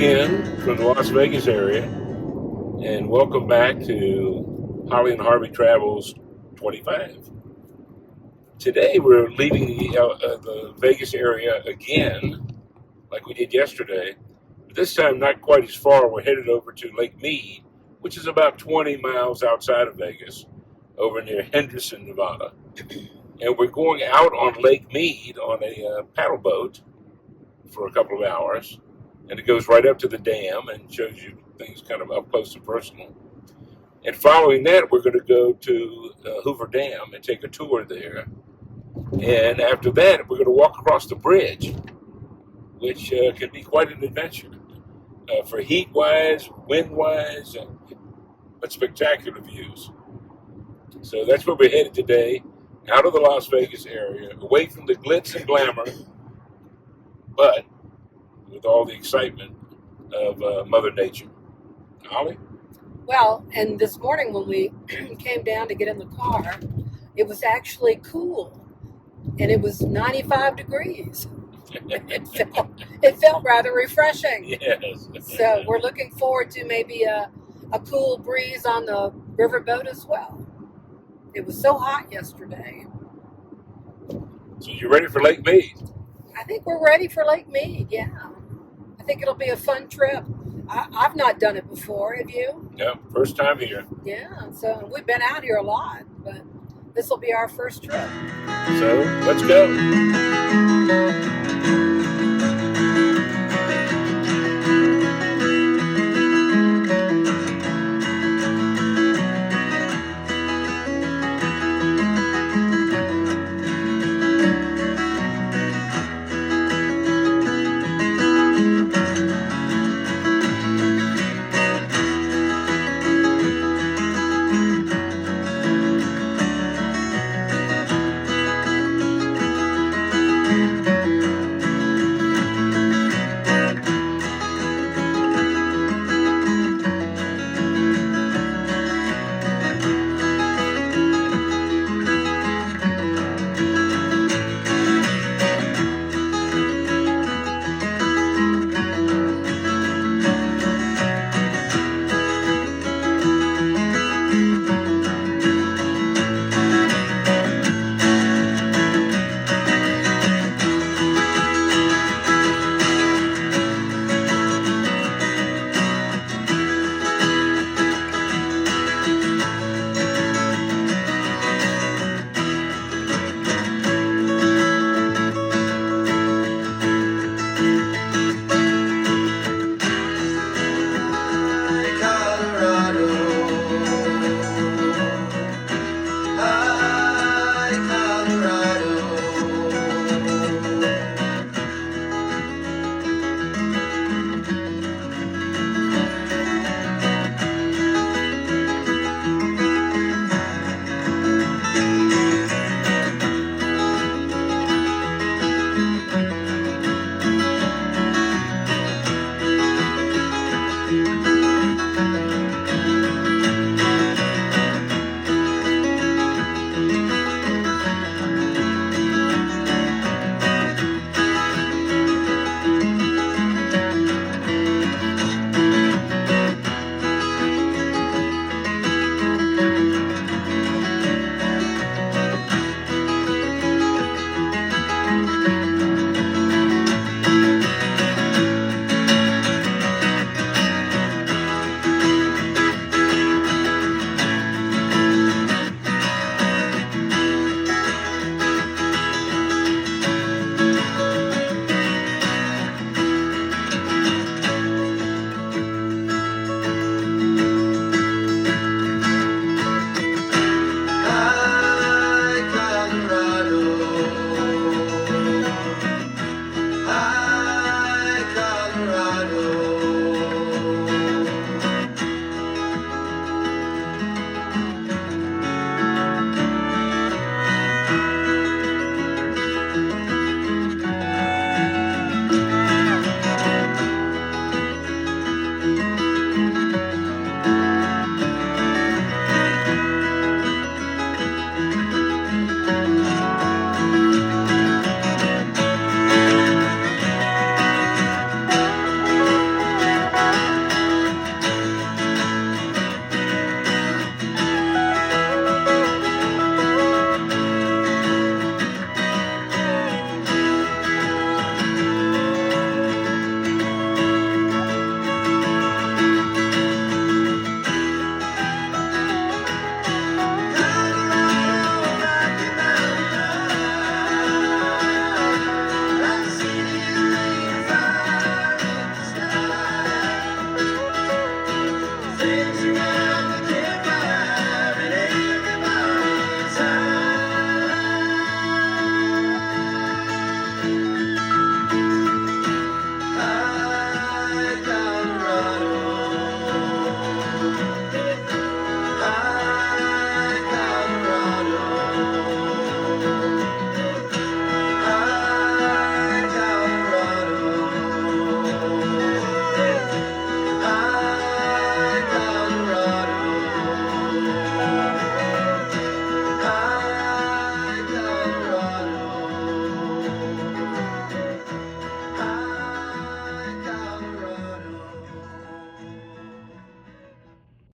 again from the Las Vegas area, and welcome back to Holly and Harvey Travels 25. Today we're leaving the Vegas area again, like we did yesterday. But this time, not quite as far. We're headed over to Lake Mead, which is about 20 miles outside of Vegas, over near Henderson, Nevada. And we're going out on Lake Mead on a paddle boat for a couple of hours. And it goes right up to the dam and shows you things kind of up close and personal. And following that, we're going to go to Hoover Dam and take a tour there. And after that, we're going to walk across the bridge, which can be quite an adventure for heat-wise, wind-wise, but spectacular views. So that's where we're headed today, out of the Las Vegas area, away from the glitz and glamour, but with all the excitement of Mother Nature. Holly? Well, and this morning when we came down to get in the car, it was actually cool, and it was 95 degrees. It felt rather refreshing. Yes. So we're looking forward to maybe a cool breeze on the riverboat as well. It was so hot yesterday. So you ready for Lake Mead? I think we're ready for Lake Mead, yeah. I think it'll be a fun trip. I've not done it before, have you? Yeah, first time here. Yeah, so we've been out here a lot, but this will be our first trip. So let's go.